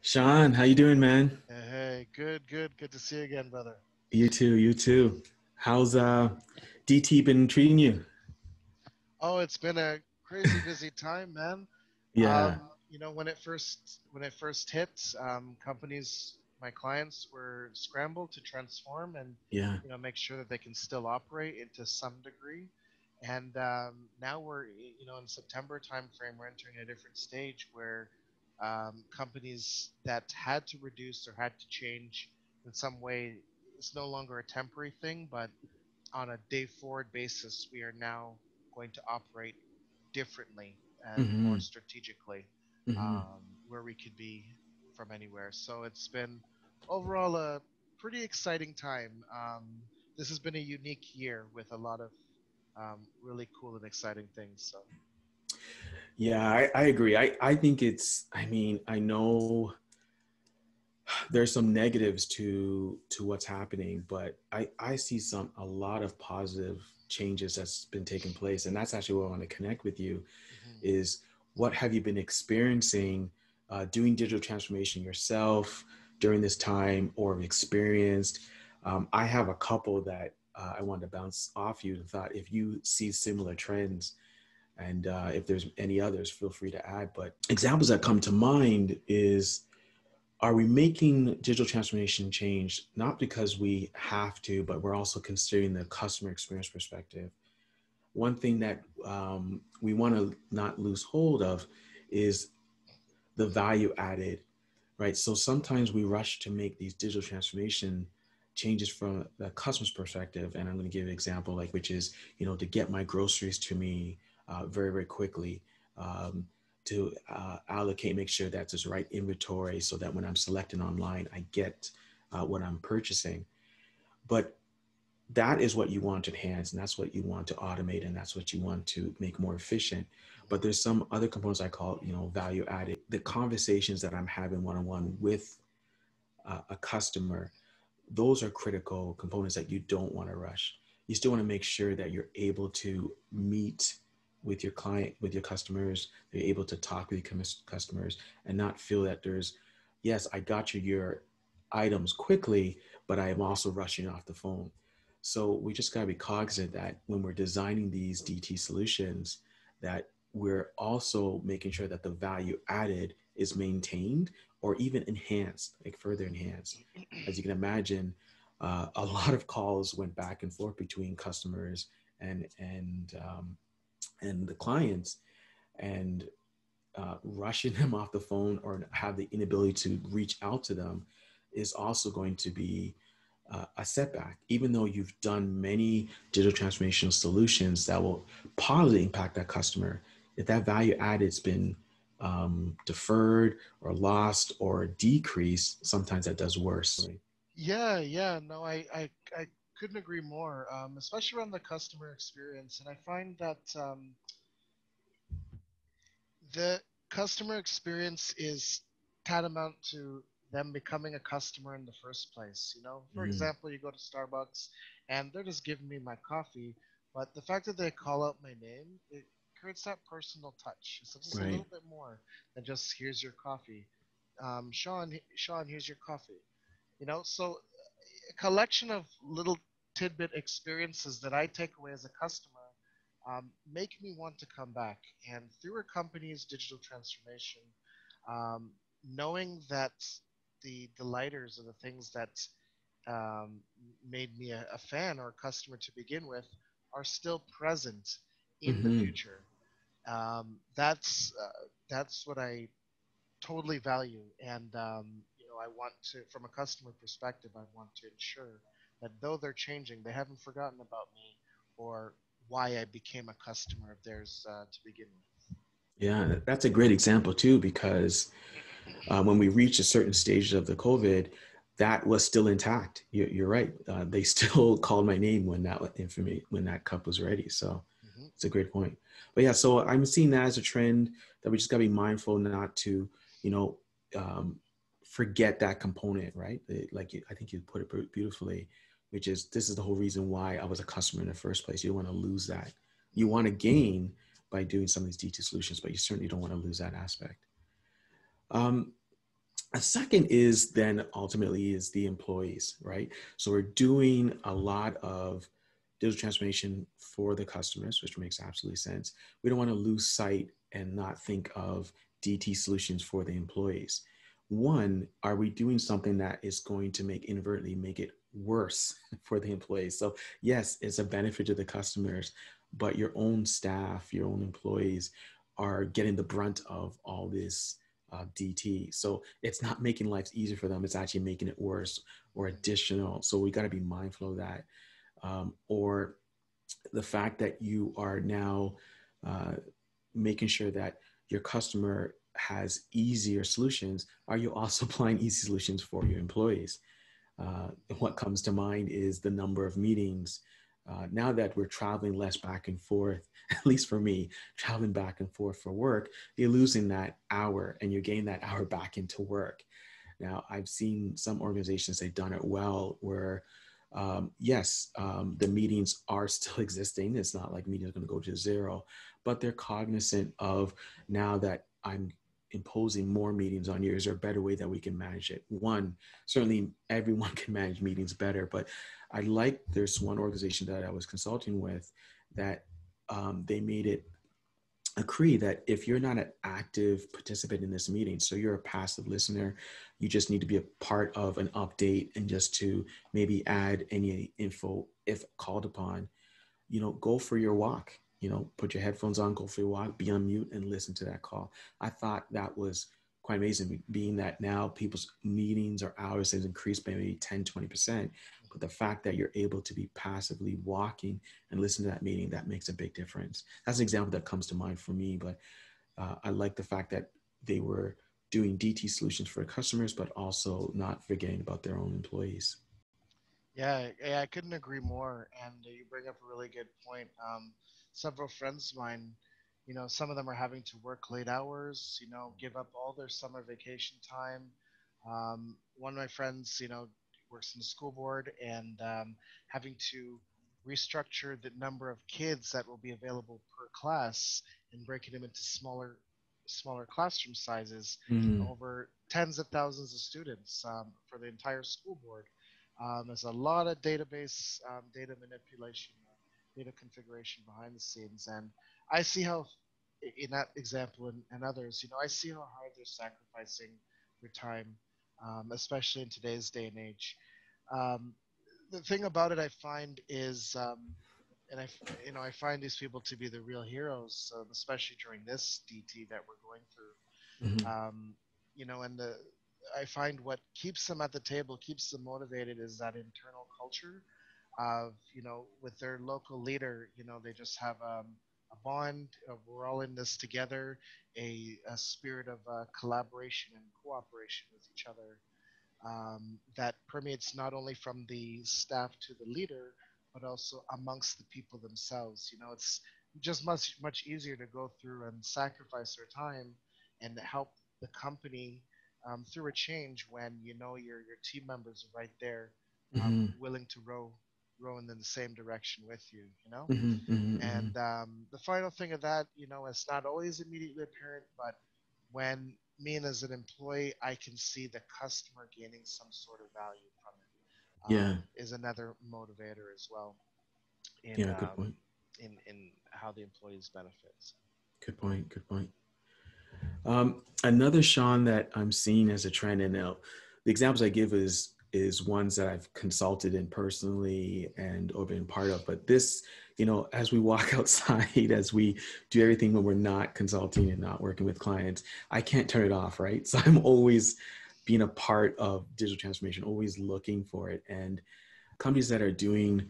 Shawn, how you doing, man? Hey, good to see you again, brother. You too, you too. How's DT been treating you? Oh, it's been a crazy busy time, man. Yeah, When it first hit, companies, my clients were scrambled to transform and yeah. make sure that they can still operate into some degree. And now we're in September timeframe, we're entering a different stage where companies that had to reduce or had to change in some way, it's no longer a temporary thing, but on a day forward basis, we are now going to operate differently and more Mm-hmm. strategically, Mm-hmm. where we could be from anywhere. So it's been overall a pretty exciting time. This has been a unique year with a lot of really cool and exciting things. So Yeah, I agree. I think I mean, I know there's some negatives to what's happening, but I see a lot of positive changes that's been taking place. And that's actually what I want to connect with you mhm. is what have you been experiencing doing digital transformation yourself during this time or experienced? I have a couple that I wanted to bounce off you and thought if you see similar trends and if there's any others, feel free to add. But examples that come to mind is are we making digital transformation change not because we have to, but we're also considering the customer experience perspective? One thing that we want to not lose hold of is the value added, right? So sometimes we rush to make these digital transformation changes from the customer's perspective. And I'm going to give an example, like, which is, to get my groceries to me very, very quickly, to allocate, make sure that's the right inventory so that when I'm selecting online, I get what I'm purchasing. But that is what you want to enhance, and that's what you want to automate, and that's what you want to make more efficient. But there's some other components I call, value added. The conversations that I'm having one-on-one with a customer, those are critical components that you don't want to rush. You still want to make sure that you're able to meet with your client, with your customers, they're able to talk with your customers and not feel that there's, yes, I got your items quickly, but I am also rushing off the phone. So we just got to be cognizant that when we're designing these DT solutions, that we're also making sure that the value added is maintained or even enhanced, like further enhanced. As you can imagine, a lot of calls went back and forth between customers and and the clients, and rushing them off the phone or have the inability to reach out to them is also going to be a setback, even though you've done many digital transformation solutions that will positively impact that customer. If that value added's been deferred or lost or decreased, sometimes that does worse. Yeah, yeah, no, I couldn't agree more, especially around the customer experience. And I find that the customer experience is tantamount to them becoming a customer in the first place. For Mm, example, you go to Starbucks and they're just giving me my coffee, but the fact that they call out my name, it creates that personal touch. So just a right. little bit more than just here's your coffee. Sean, here's your coffee. So a collection of little tidbit experiences that I take away as a customer make me want to come back. And through a company's digital transformation, knowing that the delighters or the things that um, made me a fan or a customer to begin with are still present in the Mm-hmm. future. That's what I totally value, and I want to, from a customer perspective, I want to ensure that though they're changing, they haven't forgotten about me or why I became a customer of theirs to begin Yeah, that's a great example too, because when we reached a certain stage of the COVID, that was still intact. You're right. They still called my name when when that cup was ready. So with. Hmm. it's a great point. But yeah, so I'm seeing that as a trend that we just got to be mindful not to, you know, um, forget that component, right? I think you put it beautifully, which is this is the whole reason why I was a customer in the first place. You don't want to lose that. You want to gain by doing some of these DT solutions, but you certainly don't want to lose that aspect. Um, A second is then ultimately is the employees, right? So we're doing a lot of digital transformation for the customers, which makes absolutely sense. We don't want to lose sight and not think of DT solutions for the employees. One, are we doing something that is going to inadvertently make it worse for the employees? So yes, it's a benefit to the customers, but your own staff, your own employees are getting the brunt of all this DT. So it's not making life easier for them. It's actually making it worse or additional. So we got to be mindful of that. Or the fact that you are now uh, making sure that your customer has easier solutions. Are you also applying easy solutions for your employees? What comes to mind is the number of meetings. Now that we're traveling less back and forth, at least for me, traveling back and forth for work, you're losing that hour and you're getting that hour back into work. Now, I've seen some organizations, they've done it well where, yes, the meetings are still existing. It's not like meetings are going to go to zero, but they're cognizant of now that I'm imposing more meetings on you, is there a better way that we can manage it? One, certainly everyone can manage meetings better, but there's one organization that I was consulting with that they made it agree that if you're not an active participant in this meeting, so you're a passive listener, you just need to be a part of an update and just to maybe add any info if called upon, go for your walk, put your headphones on, go for your walk, be on mute and listen to that call. I thought that was quite amazing, being that now people's meetings or hours has increased by maybe 10, 20%. But the fact that you're able to be passively walking and listen to that meeting, that makes a big difference. That's an example that comes to mind for me, but I like the fact that they were doing DT solutions for customers, but also not forgetting about their own employees. Yeah, I couldn't agree more. And you bring up a really good point. Several friends of mine, some of them are having to work late hours, give up all their summer vacation time. One of my friends, works in the school board and having to restructure the number of kids that will be available per class and breaking them into smaller classroom sizes Mm, over tens of thousands of students for the entire school board. There's a lot of database data manipulation, data configuration behind the scenes, and I see how, in that example and others, I see how hard they're sacrificing their time, especially in today's day and age. Um, the thing about it, I find, is, and I find these people to be the real heroes, especially during this DT that we're going through. mhm, And I find what keeps them at the table, keeps them motivated, is that internal culture of, with their local leader. They just have a bond of we're all in this together, a spirit of collaboration and cooperation with each other, that permeates not only from the staff to the leader, but also amongst the people themselves. It's just much easier to go through and sacrifice their time and help the company through a change when your team members are right there, mhm, willing to rowing in the same direction with you. mhm, mhm, mhm. And the final thing of that, it's not always immediately apparent, but when me and as an employee, I can see the customer gaining some sort of value from it, Yeah, is another motivator as well in yeah, good point. how the employees benefits. Good point. Good point. Another Shawn that I'm seeing as a trend, and now the examples I give is ones that I've consulted in personally and or been part of. But this, as we walk outside, as we do everything when we're not consulting and not working with clients, I can't turn it off, right? So I'm always being a part of digital transformation, always looking for it. And companies that are doing,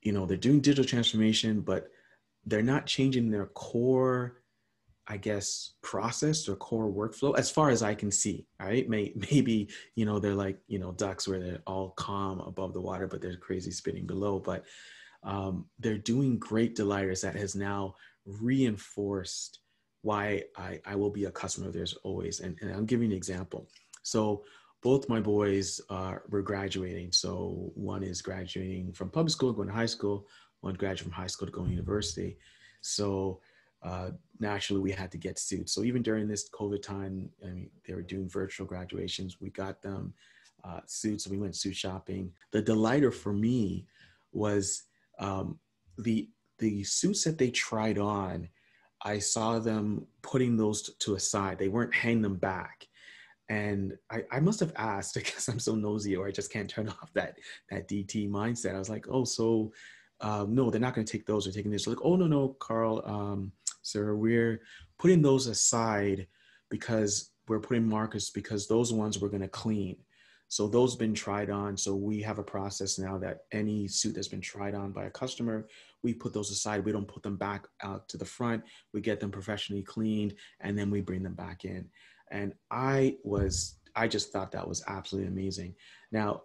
they're doing digital transformation, but they're not changing their core, I guess, process or core workflow as far as I can see. Right. Maybe, they're like, ducks where they're all calm above the water, but they're crazy spinning below. But they're doing great delighters that has now reinforced why I will be a customer of theirs always. And I'm giving an example. So both my boys were graduating. So one is graduating from public school, going to high school, one graduating from high school to going to university. So naturally we had to get suits. So even during this COVID time, I mean, they were doing virtual graduations. We got them suits. We went suit shopping. The delighter for me was um, the the suits that they tried on. I saw them putting those to a side. They weren't hanging them back. And I must have asked because I'm so nosy, or I just can't turn off that DT mindset. I was like, oh, so no, they're not going to take those. They're taking this. Like, oh, no, no, Carl, sir, we're putting those aside because we're putting markers because those ones we're going to clean. So those been tried on. So we have a process now that any suit that's been tried on by a customer, we put those aside. We don't put them back out to the front. We get them professionally cleaned, and then we bring them back in. And I just thought that was absolutely amazing. Now,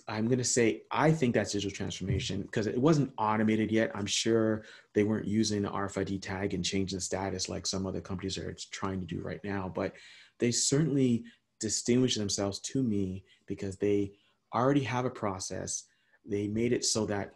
I'm going to say I think that's digital transformation because it wasn't automated yet. I'm sure they weren't using the RFID tag and changing the status like some other companies are trying to do right now, but they certainly distinguish themselves to me because they already have a process. They made it so that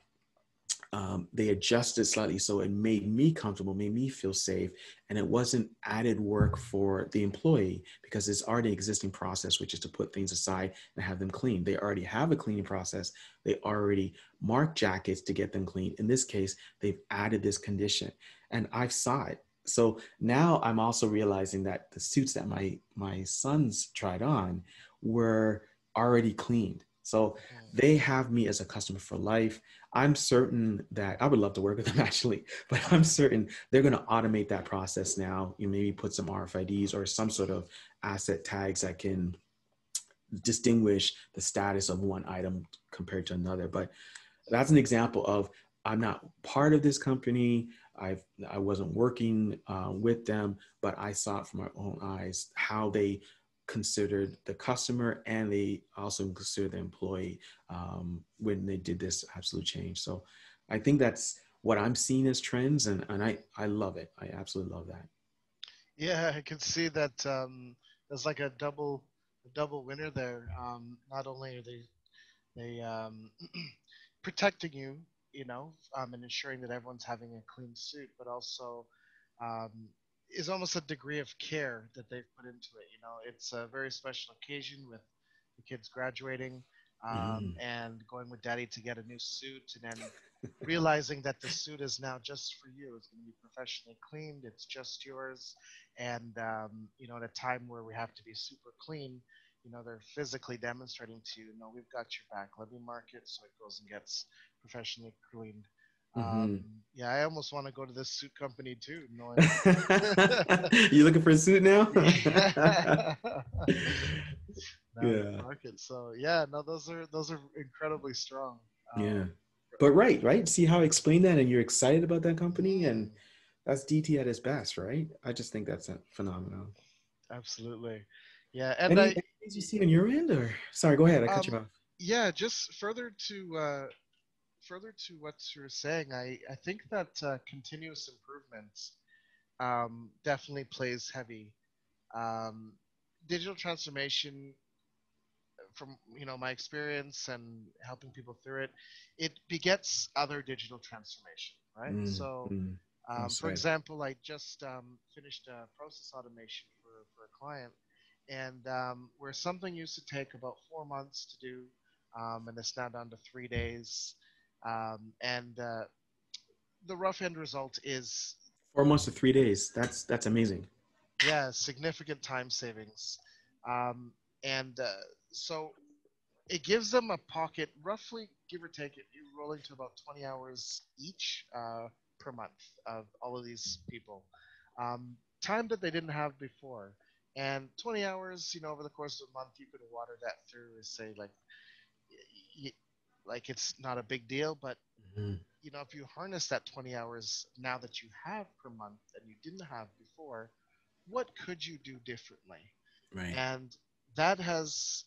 they adjusted slightly so it made me comfortable, made me feel safe, and it wasn't added work for the employee because it's already existing process, which is to put things aside and have them clean. They already have a cleaning process. They already mark jackets to get them clean. In this case, they've added this condition, and I saw it. So now I'm also realizing that the suits that my sons tried on were already cleaned. So Mm. they have me as a customer for life. I'm certain that I would love to work with them actually, but I'm certain they're going to automate that process now. You maybe put some RFIDs or some sort of asset tags that can distinguish the status of one item compared to another. But that's an example of I'm not part of this company. I wasn't working with them, but I saw it from my own eyes how they considered the customer and they also considered the employee when they did this absolute change. So I think that's what I'm seeing as trends, and I love it. I absolutely love that. Yeah, I can see that there's like a double winner there. Not only are they protecting you, and ensuring that everyone's having a clean suit, but also um, is almost a degree of care that they've put into it. It's a very special occasion with the kids graduating Mm-hmm. and going with daddy to get a new suit, and then realizing that the suit is now just for you. It's going to be professionally cleaned. It's just yours. And, at a time where we have to be super clean, they're physically demonstrating to you, no, we've got your back. Let me mark it so it goes and gets professionally cleaned. Um, Mm-hmm. yeah, I almost want to go to this suit company too, knowing. You looking for a suit now? Yeah. Now in the Yeah. market. So yeah, no, those are incredibly strong. Yeah. Um, But right. See how I explained that and you're excited about that company and mhm, that's DT at its best, right? I just think that's a phenomenon. absolutely. Yeah, and Any things you see on your end or sorry, go ahead. I cut you um, off. yeah, just further to what you're saying, I think that continuous improvement definitely plays heavy. Um, Digital transformation, from my experience and helping people through it, it begets other digital transformation, right? Mm, So, mm. Well for said. example, I just finished a process automation for a client, and where something used to take about 4 months to do, and it's now down to 3 days. And the rough end result is, 4 months to 3 days. That's amazing. yeah, significant time savings. Um, and so it gives them a pocket, roughly, give or take, you're rolling to about 20 hours each per month of all of these people. Time that they didn't have before. And 20 hours, over the course of a month, you could water that through and say, y- like it's not a big deal, but Mhm. if you harness that 20 hours now that you have per month and you didn't have before, what could you do differently? Right. And that has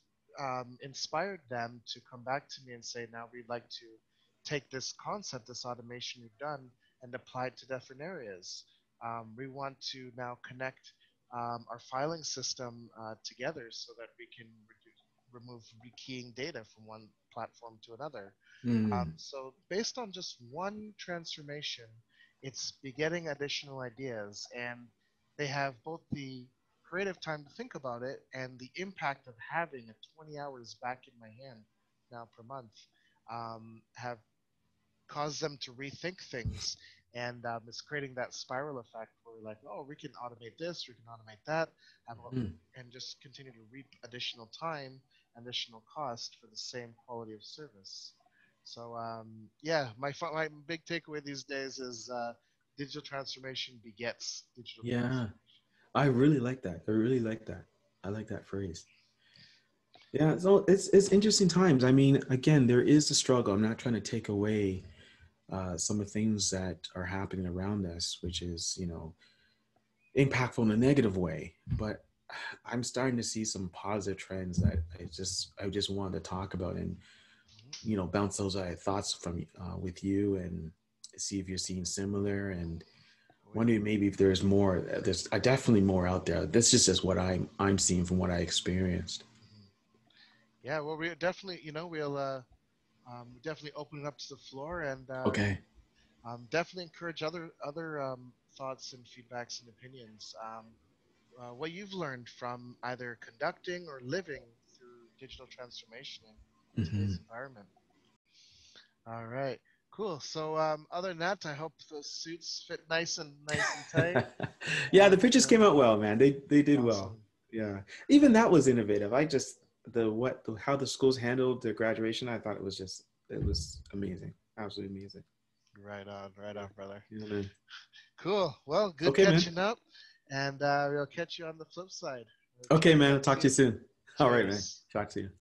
inspired them to come back to me and say, now we'd like to take this concept, this automation we've done, and apply it to different areas. We want to now connect our filing system together so that we can remove rekeying data from one platform to another. Mm. So, based on just one transformation, it's begetting additional ideas, and they have both the creative time to think about it and the impact of having a 20 hours back in my hand now per month have caused them to rethink things. And it's creating that spiral effect where we're like, oh, we can automate this, we can automate that, have Mhm. and just continue to reap additional time, additional cost for the same quality of service. So yeah, my big takeaway these days is digital transformation begets digital Yeah, transformation. I really like that. I really like that. I like that phrase. Yeah, so it's interesting times. I mean, again, there is a struggle. I'm not trying to take away some of the things that are happening around us, which is, impactful in a negative way. But I'm starting to see some positive trends that I just wanted to talk about and bounce those thoughts from with you and see if you're seeing similar and Oh yeah. wondering maybe if there's more. There's definitely more out there. This is just what I'm seeing from what I experienced. Hmm. Yeah, well, we definitely, we'll definitely open it up to the floor, and Okay. definitely encourage other thoughts and feedbacks and opinions. What you've learned from either conducting or living through digital transformation in today's Hmm. environment. All right, cool. So other than that, I hope the suits fit nice and tight. Yeah, the And pictures came out well, man. They did well. awesome. Yeah, even that was innovative. I just how the schools handled their graduation. I thought it was amazing, absolutely amazing. Right on, brother. Yeah, man. Cool. Well, good Okay, man. catching up, and we'll catch you on the flip side. Okay, Cheers, man. I'll man. talk See to you you. soon. All right, man. Cheers. Talk to you.